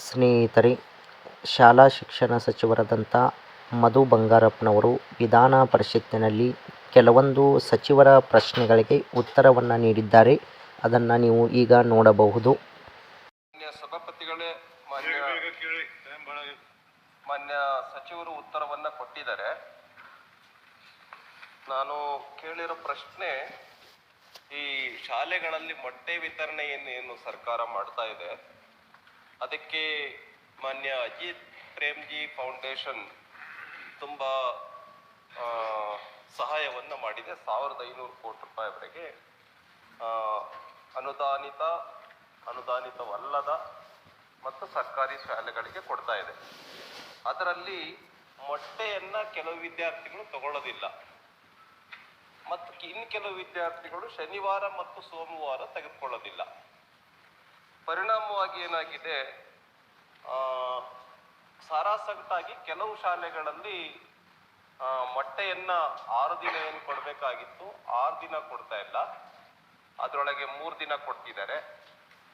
ಸ್ನೇಹಿತರೆ, ಶಾಲಾ ಶಿಕ್ಷಣ ಸಚಿವರಾದಂಥ ಮಧು ಬಂಗಾರಪ್ಪನವರು ವಿಧಾನ ಪರಿಷತ್ತಿನಲ್ಲಿ ಕೆಲವೊಂದು ಸಚಿವರ ಪ್ರಶ್ನೆಗಳಿಗೆ ಉತ್ತರವನ್ನು ನೀಡಿದ್ದಾರೆ. ಅದನ್ನು ನೀವು ಈಗ ನೋಡಬಹುದು. ಸಭಾಪತಿಗಳೇ, ಮಾನ್ಯ ಸಚಿವರು ಉತ್ತರವನ್ನ ಕೊಟ್ಟಿದ್ದಾರೆ. ನಾನು ಕೇಳಿರೋ ಪ್ರಶ್ನೆ, ಈ ಶಾಲೆಗಳಲ್ಲಿ ಮೊಟ್ಟೆ ವಿತರಣೆಯನ್ನು ಸರ್ಕಾರ ಮಾಡ್ತಾ ಇದೆ, ಅದಕ್ಕೆ ಮಾನ್ಯ ಅಜಿತ್ ಪ್ರೇಮ್ಜಿ ಫೌಂಡೇಶನ್ ತುಂಬ ಸಹಾಯವನ್ನು ಮಾಡಿದೆ. 1500 ಕೋಟಿ ರೂಪಾಯಿವರೆಗೆ ಅನುದಾನಿತವಲ್ಲದ ಮತ್ತು ಸರ್ಕಾರಿ ಶಾಲೆಗಳಿಗೆ ಕೊಡ್ತಾ ಇದೆ. ಅದರಲ್ಲಿ ಮೊಟ್ಟೆಯನ್ನ ಕೆಲವು ವಿದ್ಯಾರ್ಥಿಗಳು ತಗೊಳ್ಳೋದಿಲ್ಲ ಮತ್ತು ಇನ್ನು ಕೆಲವು ವಿದ್ಯಾರ್ಥಿಗಳು ಶನಿವಾರ ಮತ್ತು ಸೋಮವಾರ ತೆಗೆದುಕೊಳ್ಳೋದಿಲ್ಲ. ಪರಿಣಾಮವಾಗಿ ಏನಾಗಿದೆ, ಸಾರಾಸಗಟಾಗಿ ಕೆಲವು ಶಾಲೆಗಳಲ್ಲಿ ಮೊಟ್ಟೆಯನ್ನ 6 ದಿನ ಏನು ಕೊಡಬೇಕಾಗಿತ್ತು 6 ದಿನ ಕೊಡ್ತಾ ಇಲ್ಲ, ಅದರೊಳಗೆ 3 ದಿನ ಕೊಡ್ತಿದ್ದಾರೆ.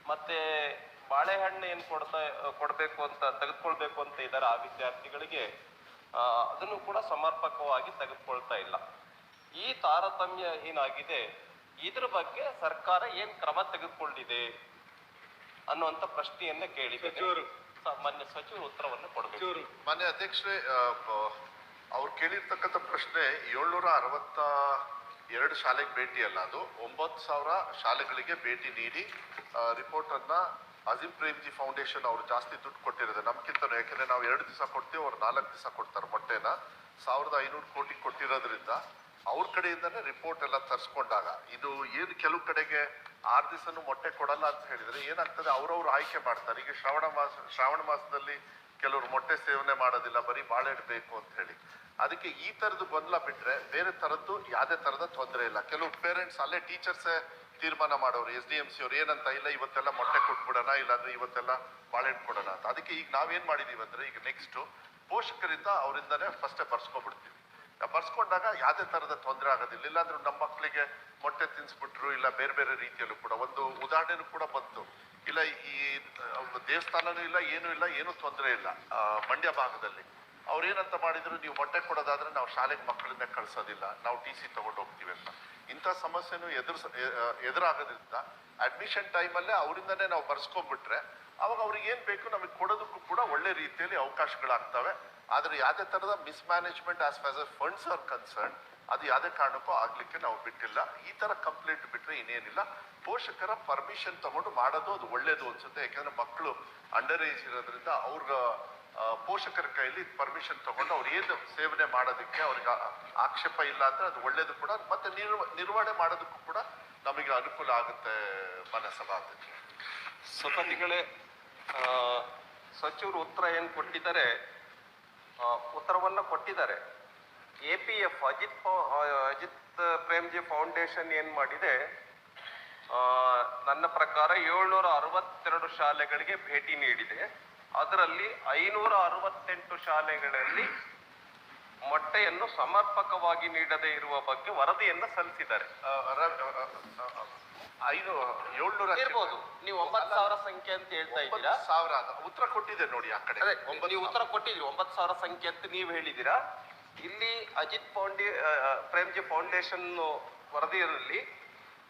ಮತ್ತೆ ಬಾಳೆಹಣ್ಣು ಏನು ಕೊಡಬೇಕು ಅಂತ ತೆಗೆದುಕೊಳ್ಬೇಕು ಅಂತ ಇದ್ದಾರೆ ಆ ವಿದ್ಯಾರ್ಥಿಗಳಿಗೆ, ಅದನ್ನು ಕೂಡ ಸಮರ್ಪಕವಾಗಿ ತೆಗೆದುಕೊಳ್ತಾ ಇಲ್ಲ. ಈ ತಾರತಮ್ಯ ಏನಾಗಿದೆ, ಇದ್ರ ಬಗ್ಗೆ ಸರ್ಕಾರ ಏನ್ ಕ್ರಮ ತೆಗೆದುಕೊಂಡಿದೆ ಅನ್ನುವಂತ ಪ್ರಶ್ನೆಯನ್ನ ಕೇಳಿದ್ದಾರೆ. ಮಾನ್ಯ ಸಚಿವರು ಉತ್ತರವನ್ನು ಕೊಡಬೇಕು. ಮಾನ್ಯ ಅಧ್ಯಕ್ಷರೇ, ಅವ್ರು ಕೇಳಿರ್ತಕ್ಕಂಥ ಪ್ರಶ್ನೆ 762 ಶಾಲೆಗೆ ಭೇಟಿ ಅಲ್ಲ, ಅದು 9000 ಶಾಲೆಗಳಿಗೆ ಭೇಟಿ ನೀಡಿ ರಿಪೋರ್ಟ್ ಅನ್ನ ಅಜಿತ್ ಪ್ರೇಮ್ಜಿ ಫೌಂಡೇಶನ್ ಅವರು ಜಾಸ್ತಿ ದುಡ್ಡು ಕೊಟ್ಟಿರೋದು ನಮ್ಗಿಂತ. ಯಾಕಂದ್ರೆ ನಾವು 2 ದಿವಸ ಕೊಡ್ತೀವಿ, ಅವ್ರು 4 ದಿವಸ ಕೊಡ್ತಾರೆ. ಮೊಟ್ಟೆನ 1500 ಕೋಟಿ ಕೊಟ್ಟಿರೋದ್ರಿಂದ ಅವ್ರ ಕಡೆಯಿಂದನೇ ರಿಪೋರ್ಟ್ ಎಲ್ಲ ತರಿಸ್ಕೊಂಡಾಗ ಇದು ಏನು ಕೆಲವು ಕಡೆಗೆ 6 ದಿವಸನೂ ಮೊಟ್ಟೆ ಕೊಡಲ್ಲ ಅಂತ ಹೇಳಿದ್ರೆ ಏನಾಗ್ತದೆ, ಅವ್ರವ್ರು ಆಯ್ಕೆ ಮಾಡ್ತಾರೆ. ಈಗ ಶ್ರಾವಣ ಮಾಸದಲ್ಲಿ ಕೆಲವರು ಮೊಟ್ಟೆ ಸೇವನೆ ಮಾಡೋದಿಲ್ಲ, ಬರೀ ಬಾಳೆಹಣ್ಣು ಬೇಕು ಅಂತ ಹೇಳಿ. ಅದಕ್ಕೆ ಈ ತರದ್ದು ಗೊಂದಲ ಬಿಟ್ರೆ ಬೇರೆ ತರದ್ದು ಯಾವುದೇ ತರದ ತೊಂದರೆ ಇಲ್ಲ. ಕೆಲವು ಪೇರೆಂಟ್ಸ್ ಅಲ್ಲೇ ಟೀಚರ್ಸೇ ತೀರ್ಮಾನ ಮಾಡೋರು, SDMC ಅವ್ರು ಏನಂತ, ಇಲ್ಲ ಇವತ್ತೆಲ್ಲ ಮೊಟ್ಟೆ ಕೊಟ್ಬಿಡೋಣ, ಇಲ್ಲಾಂದ್ರೆ ಇವತ್ತೆಲ್ಲ ಬಾಳೆಹಣ್ಣು ಕೊಡೋಣ ಅಂತ. ಅದಕ್ಕೆ ಈಗ ನಾವೇನ್ ಮಾಡಿದೀವಿ ಅಂದ್ರೆ, ಈಗ ನೆಕ್ಸ್ಟ್ ಪೋಷಕರಿಂದ ಅವರಿಂದಾನೇ ಫಸ್ಟೇ ಬರ್ಸ್ಕೊಂಡ್ಬಿಡ್ತೀವಿ. ಬರ್ಸ್ಕೊಂಡಾಗ ಯಾವುದೇ ತರದ ತೊಂದರೆ ಆಗೋದಿಲ್ಲ. ಇಲ್ಲಾಂದ್ರೆ ನಮ್ಮ ಮಕ್ಕಳಿಗೆ ಮೊಟ್ಟೆ ತಿನ್ಸ್ಬಿಟ್ರು, ಇಲ್ಲ ಬೇರೆ ಬೇರೆ ರೀತಿಯಲ್ಲೂ ಕೂಡ ಒಂದು ಉದಾಹರಣೆನೂ ಕೂಡ ಬಂತು. ಇಲ್ಲ ಈ ದೇವಸ್ಥಾನನೂ ಇಲ್ಲ, ಏನೂ ತೊಂದರೆ ಇಲ್ಲ. ಮಂಡ್ಯ ಭಾಗದಲ್ಲಿ ಅವ್ರೇನಂತ ಮಾಡಿದ್ರು, ನೀವು ಮೊಟ್ಟೆ ಕೊಡೋದಾದ್ರೆ ನಾವು ಶಾಲೆಗೆ ಮಕ್ಕಳನ್ನ ಕಳ್ಸೋದಿಲ್ಲ, ನಾವು TC ತಗೊಂಡು ಹೋಗ್ತೀವಿ ಅಂತ. ಇಂಥ ಸಮಸ್ಯೆನೂ ಎದುರಾಗೋದ್ರಿಂದ ಅಡ್ಮಿಷನ್ ಟೈಮಲ್ಲೇ ಅವರಿಂದನೇ ನಾವು ಬರ್ಸ್ಕೊಂಡ್ಬಿಟ್ರೆ ಅವಾಗ ಅವ್ರಿಗೆ ಏನ್ ಬೇಕು ನಮಗೆ ಕೊಡೋದಕ್ಕೂ ಕೂಡ ಒಳ್ಳೆ ರೀತಿಯಲ್ಲಿ ಅವಕಾಶಗಳಾಗ್ತವೆ. ಆದ್ರೆ ಯಾವುದೇ ತರದ mismanagement as far as funds are concern ಅದು ಯಾವುದೇ ಕಾರಣಕ್ಕೂ ಆಗ್ಲಿಕ್ಕೆ ನಾವು ಬಿಟ್ಟಿಲ್ಲ. ಈ ತರ ಕಂಪ್ಲೇಂಟ್ ಬಿಟ್ರೆ ಇನ್ನೇನಿಲ್ಲ. ಪೋಷಕರ ಪರ್ಮಿಷನ್ ತಗೊಂಡು ಮಾಡೋದು ಅದು ಒಳ್ಳೇದು ಅನ್ಸುತ್ತೆ. ಯಾಕಂದ್ರೆ ಮಕ್ಕಳು ಅಂಡರ್ ಏಜ್ ಇರೋದ್ರಿಂದ ಅವ್ರ ಪೋಷಕರ ಕೈಯಲ್ಲಿ ಪರ್ಮಿಷನ್ ತಗೊಂಡು ಅವ್ರು ಏನು ಸೇವನೆ ಮಾಡೋದಕ್ಕೆ ಅವ್ರಿಗೆ ಆಕ್ಷೇಪ ಇಲ್ಲ ಅಂದ್ರೆ ಅದು ಒಳ್ಳೇದು ಕೂಡ. ಮತ್ತೆ ನಿರ್ವಹಣೆ ಮಾಡೋದಕ್ಕೂ ಕೂಡ ನಮಗೆ ಅನುಕೂಲ ಆಗುತ್ತೆ. ಮನಸಭಾಧ್ಯಕ್ಷ ಸಭಾಪತಿಗಳೇ, ಸಚಿವರು ಉತ್ತರವನ್ನ ಕೊಟ್ಟಿದ್ದಾರೆ. APF ಅಜಿತ್ ಪ್ರೇಮ್ಜಿ ಫೌಂಡೇಶನ್ ಏನ್ ಮಾಡಿದೆ, ನನ್ನ ಪ್ರಕಾರ 762 ಶಾಲೆಗಳಿಗೆ ಭೇಟಿ ನೀಡಿದೆ. ಅದರಲ್ಲಿ 568 ಶಾಲೆಗಳಲ್ಲಿ ಮೊಟ್ಟೆಯನ್ನು ಸಮರ್ಪಕವಾಗಿ ನೀಡದೇ ಇರುವ ಬಗ್ಗೆ ವರದಿಯನ್ನು ಸಲ್ಲಿಸಿದ್ದಾರೆ. 700 ಇರ್ಬೋದು, ನೀವು 9000 ಸಂಖ್ಯೆ ಅಂತ ಹೇಳ್ತಾ ಇದ್ದೀರಾ. 1000 ಉತ್ತರ ಕೊಟ್ಟಿದೆ ನೋಡಿ, ಆ ಕಡೆ ನೀವು ಉತ್ತರ ಕೊಟ್ಟಿದ್ರಿ. 9000 ಸಂಖ್ಯೆ ಅಂತ ನೀವು ಹೇಳಿದ್ದೀರಾ. ಇಲ್ಲಿ ಅಜಿತ್ ಪ್ರೇಮ್ಜಿ ಫೌಂಡೇಶನ್ ವರದಿಯಲ್ಲಿ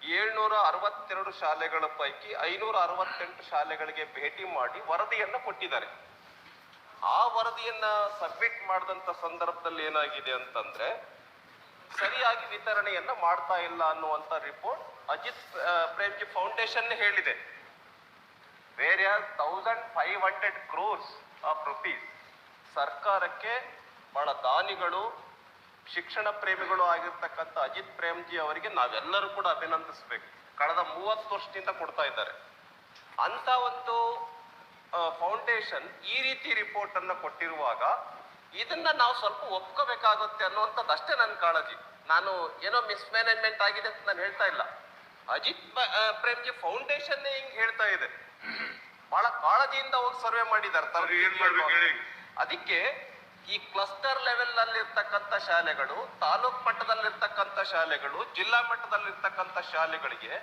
762 ಶಾಲೆಗಳ ಪೈಕಿ 568 ಶಾಲೆಗಳಿಗೆ ಭೇಟಿ ಮಾಡಿ ವರದಿಯನ್ನ ಕೊಟ್ಟಿದ್ದಾರೆ. ಆ ವರದಿಯನ್ನ ಸಬ್ಮಿಟ್ ಮಾಡಿದಂತ ಸಂದರ್ಭದಲ್ಲಿ ಏನಾಗಿದೆ ಅಂತಂದ್ರೆ, ಸರಿಯಾಗಿ ವಿತರಣೆಯನ್ನ ಮಾಡ್ತಾ ಇಲ್ಲ ಅನ್ನುವಂತ ರಿಪೋರ್ಟ್ ಅಜಿತ್ ಪ್ರೇಮ್ಜಿ ಫೌಂಡೇಶನ್ ಹೇಳಿದೆ. ಬೇರೆ 1500 crores ಆಫ್ ರುಪೀಸ್ ಸರ್ಕಾರಕ್ಕೆ ಬಹಳ ದಾನಿಗಳು, ಶಿಕ್ಷಣ ಪ್ರೇಮಿಗಳು ಆಗಿರ್ತಕ್ಕಂಥ ಅಜಿತ್ ಪ್ರೇಮ್ಜಿ ಅವರಿಗೆ ನಾವೆಲ್ಲರೂ ಕೂಡ ಅಭಿನಂದಿಸಬೇಕು. ಕಳೆದ 30 ವರ್ಷದಿಂದ ಕೊಡ್ತಾ ಇದ್ದಾರೆ. ಅಂತ ಒಂದು ಫೌಂಡೇಶನ್ ಈ ರೀತಿ ರಿಪೋರ್ಟ್ ಅನ್ನ ಕೊಟ್ಟಿರುವಾಗ ಇದನ್ನ ನಾವು ಸ್ವಲ್ಪ ಒಪ್ಕೋಬೇಕಾಗುತ್ತೆ ಅನ್ನುವಂಥದ್ದು ಅಷ್ಟೇ ನನ್ನ ಕಾಳಜಿ. ನಾನು ಏನೋ ಮಿಸ್ಮ್ಯಾನೇಜ್ಮೆಂಟ್ ಆಗಿದೆ ಅಂತ ನಾನು ಹೇಳ್ತಾ ಇಲ್ಲ. ಅಜಿತ್ ಪ್ರೇಮ್ಜಿ ಫೌಂಡೇಶನ್ ಹಿಂಗ್ ಹೇಳ್ತಾ ಇದೆ. ಬಹಳ ಕಾಳಜಿಯಿಂದ ಹೋಗಿ ಸರ್ವೆ ಮಾಡಿದ್ದಾರೆ. ಅದಕ್ಕೆ ಈ ಕ್ಲಸ್ಟರ್ ಲೆವೆಲ್ ನಲ್ಲಿ ಇರ್ತಕ್ಕಂಥ ಶಾಲೆಗಳು, ತಾಲೂಕ್ ಮಟ್ಟದಲ್ಲಿರ್ತಕ್ಕಂಥ ಶಾಲೆಗಳು, ಜಿಲ್ಲಾ ಮಟ್ಟದಲ್ಲಿರ್ತಕ್ಕಂಥ ಶಾಲೆಗಳಿಗೆ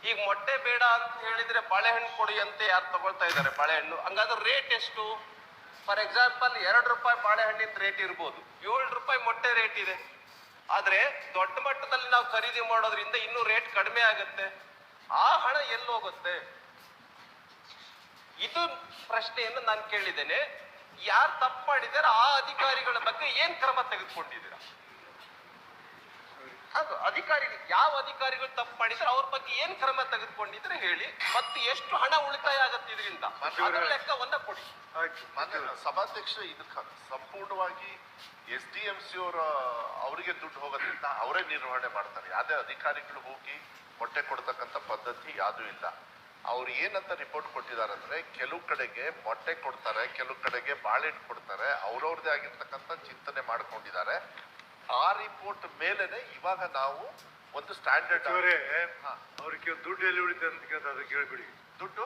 ಈಗ ಮೊಟ್ಟೆ ಬೇಡ ಅಂತ ಹೇಳಿದ್ರೆ ಬಾಳೆಹಣ್ಣು ಕೊಡಿ ಅಂತ ಯಾರು ತಗೊಳ್ತಾ ಇದ್ದಾರೆ ಬಾಳೆಹಣ್ಣು? ಹಂಗಾದ್ರೆ ರೇಟ್ ಎಷ್ಟು? ಫಾರ್ ಎಕ್ಸಾಂಪಲ್ 2 ರೂಪಾಯಿ ಬಾಳೆಹಣ್ಣಿನ ರೇಟ್ ಇರ್ಬೋದು, 7 ರೂಪಾಯಿ ಮೊಟ್ಟೆ ರೇಟ್ ಇದೆ. ಆದ್ರೆ ದೊಡ್ಡ ಮಟ್ಟದಲ್ಲಿ ನಾವು ಖರೀದಿ ಮಾಡೋದ್ರಿಂದ ಇನ್ನೂ ರೇಟ್ ಕಡಿಮೆ ಆಗುತ್ತೆ. ಆ ಹಣ ಎಲ್ಲೋಗುತ್ತೆ? ಇದು ಪ್ರಶ್ನೆಯನ್ನು ನಾನು ಕೇಳಿದ್ದೇನೆ. ಯಾರು ತಪ್ಪು ಮಾಡಿದ್ದಾರೆ ಆ ಅಧಿಕಾರಿಗಳ ಬಗ್ಗೆ ಏನ್ ಕ್ರಮ ತೆಗೆದುಕೊಂಡಿದ್ದೀರಾ? ಅದು ಅಧಿಕಾರಿಗಳು, ಯಾವ ಅಧಿಕಾರಿಗಳು ತಪ್ಪು ಮಾಡಿದ್ರೆ ಅವ್ರ ಬಗ್ಗೆ ಏನ್ ಕ್ರಮ ತೆಗೆದುಕೊಂಡಿದ್ರೆ ಹೇಳಿ, ಮತ್ತು ಎಷ್ಟು ಹಣ ಉಳಿತಾಯ ಆಗತ್ತೆ ಇದರಿಂದ, ಅದರ ಲೆಕ್ಕವನ್ನ ಕೊಡಿ. ಮಾನ್ಯ ಸಭಾಧ್ಯಕ್ಷ, ಇದಕ್ಕೆ ಸಂಪೂರ್ಣವಾಗಿ SDMC ಅವರಿಗೆ ದುಡ್ಡು ಹೋಗೋದ್ರಿಂದ ಅವರೇ ನಿರ್ವಹಣೆ ಮಾಡ್ತಾರೆ. ಯಾವುದೇ ಅಧಿಕಾರಿಗಳು ಹೋಗಿ ಮೊಟ್ಟೆ ಕೊಡ್ತಕ್ಕಂಥ ಪದ್ಧತಿ ಯಾವುದೂ ಇಲ್ಲ. ಅವ್ರು ಏನಂತ ರಿಪೋರ್ಟ್ ಕೊಟ್ಟಿದ್ದಾರೆ ಅಂದ್ರೆ, ಕೆಲವು ಕಡೆಗೆ ಮೊಟ್ಟೆ ಕೊಡ್ತಾರೆ, ಕೆಲವು ಕಡೆಗೆ ಬಾಳೆಹಣ್ಣು ಕೊಡ್ತಾರೆ, ಅವ್ರವ್ರದೇ ಆಗಿರ್ತಕ್ಕಂಥ ಚಿಂತನೆ ಮಾಡ್ಕೊಂಡಿದ್ದಾರೆ. ಆ ರಿಪೋರ್ಟ್ ಮೇಲೆನೆ ಇವಾಗ ನಾವು ಒಂದು ಸ್ಟ್ಯಾಂಡರ್ಡ್ ಅವ್ರಿಗೆ ದುಡ್ಡು ಎಲ್ಲಿ ಉಳಿತದೆ ಅಂತ ಕೇಳ್ತಾ ಅದು ಕೇಳ್ಬಿಡಿ. ದುಡ್ಡು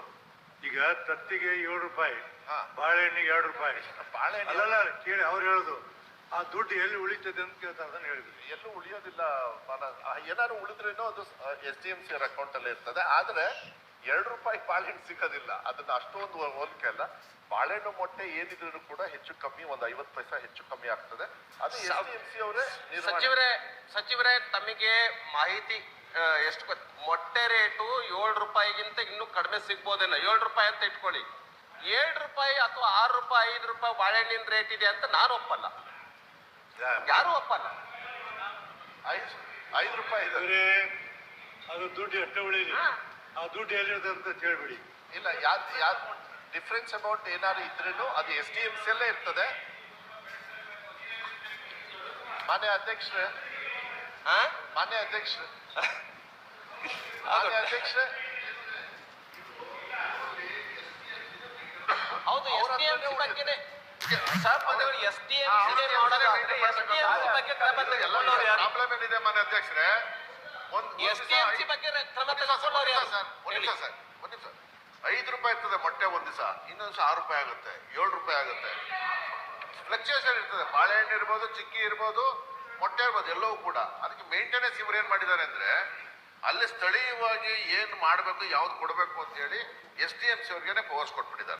ಈಗ ತತ್ತಿಗೆ 7 ರೂಪಾಯಿ, ಹಾ. ಬಾಳೆಹಣ್ಣಿಗೆ 2 ರೂಪಾಯಿ. ಬಾಳೆಹಣ್ಣು ಅಲ್ಲಲ್ಲ, ಕೇಳಿ ಅವ್ರು ಹೇಳುದು ಆ ದುಡ್ಡು ಎಲ್ಲಿ ಉಳಿತದೆ ಅಂತ ಕೇಳ್ತಾ ಅದನ್ನ ಹೇಳಿದ್ರು. ಎಲ್ಲೂ ಉಳಿಯೋದಿಲ್ಲ. ಏನಾದ್ರು ಉಳಿದ್ರೇನೋ ಅದು SDMC ಅವರ ಅಕೌಂಟ್ ಅಲ್ಲೇ ಇರ್ತದೆ. ಆದ್ರೆ 2 ರೂಪಾಯಿ ಬಾಳೆಹಣ್ಣು ಸಿಗೋದಿಲ್ಲ. ಅದನ್ನ ಅಷ್ಟೊಂದು ಹೋಲಿಕೆ ಅಲ್ಲ. ಬಾಳೆಹಣ್ಣು ಮೊಟ್ಟೆ ಏನಿದ್ರು ಕೂಡ ಹೆಚ್ಚು ಕಮ್ಮಿ ಒಂದು 50 ಪೈಸಾ ಹೆಚ್ಚು ಕಮ್ಮಿ ಆಗ್ತದೆ. ಅದು SDMC ಅವರೇ ಸಚಿವರೇ ತಮಗೆ ಮಾಹಿತಿ ಎಷ್ಟು ಮೊಟ್ಟೆ ರೇಟು 7 ರೂಪಾಯಿಗಿಂತ ಇನ್ನೂ ಕಡಿಮೆ ಸಿಗ್ಬೋದೇನೋ. 7 ರೂಪಾಯಿ ಅಂತ ಇಟ್ಕೊಳ್ಳಿ, 7 ರೂಪಾಯಿ ಅಥವಾ 6 ರೂಪಾಯಿ 5 ರೂಪಾಯಿ ಬಾಳೆಹಣ್ಣಿನ ರೇಟ್ ಇದೆ ಅಂತ ನಾನು ಒಪ್ಪಲ್ಲ, ಯಾರು ಒಪ್ಪಲ್ಲ. 5 ರೂಪಾಯಿ ಇದೆ. ಅದು ದುಡ್ಡು ಎಷ್ಟು ಉಳಿಲಿ, ಆ ದುಡ್ಡು ಎಲ್ಲಿರ್ತದೆ ಅಂತ ಕೇಳ್ಬಿಡಿ. ಇಲ್ಲ, ಯಾವ್ದು ಡಿಫ್ರೆನ್ಸ್ ಅಮೌಂಟ್ ಏನಾದ್ರು ಇದ್ರೇನು ಅದು SDMC ಅಲ್ಲೇ ಇರ್ತದೆ. ಮಾನ್ಯ ಅಧ್ಯಕ್ಷರೇ, ಹೌದು, SDMC ಬಗ್ಗೆನೇ SDMC ಬಗ್ಗೆ ಕ್ರಮ ತೆಗೆದುಕೊಳ್ಳೋರು ಯಾರು? ಪ್ರಾಬ್ಲಮ್ ಏನಿದೆ ಮಾನ್ಯ ಅಧ್ಯಕ್ಷರೇ, SDMC ಬಗ್ಗೆ ಕ್ರಮ ತೆಗೆದುಕೊಳ್ಳೋರು ಯಾರು? ಒಂದ್ ನಿಮಿಷ ಸರ್. 5 ರೂಪಾಯಿ ಇರ್ತದೆ ಮೊಟ್ಟೆ ಒಂದ್ ದಿವಸ, ಇನ್ನೊಂದ್ ದಿವಸ 6 ರೂಪಾಯಿ ಆಗುತ್ತೆ, 7 ರೂಪಾಯಿ ಆಗುತ್ತೆ. ಫ್ಲಕ್ಚುಯೇಷನ್ ಇರ್ತದೆ. ಬಾಳೆಹಣ್ಣು ಇರ್ಬೋದು, ಚಿಕ್ಕಿ ಇರ್ಬೋದು, ಮೊಟ್ಟೆ ಇರ್ಬೋದು, ಎಲ್ಲವೂ ಕೂಡ. ಅದಕ್ಕೆ ಮೇಂಟೆನೆನ್ಸ್ ಇವ್ರು ಏನ್ ಮಾಡಿದ್ದಾರೆ ಅಂದ್ರೆ, ಅಲ್ಲಿ ಸ್ಥಳೀಯವಾಗಿ ಏನ್ ಮಾಡ್ಬೇಕು, ಯಾವ್ದು ಕೊಡ್ಬೇಕು ಅಂತ ಹೇಳಿ SDMC ಅವ್ರಿಗೇನೆ ಪವರ್ಸ್ ಕೊಟ್ಬಿಟ್ಟಿದ್ದಾರೆ.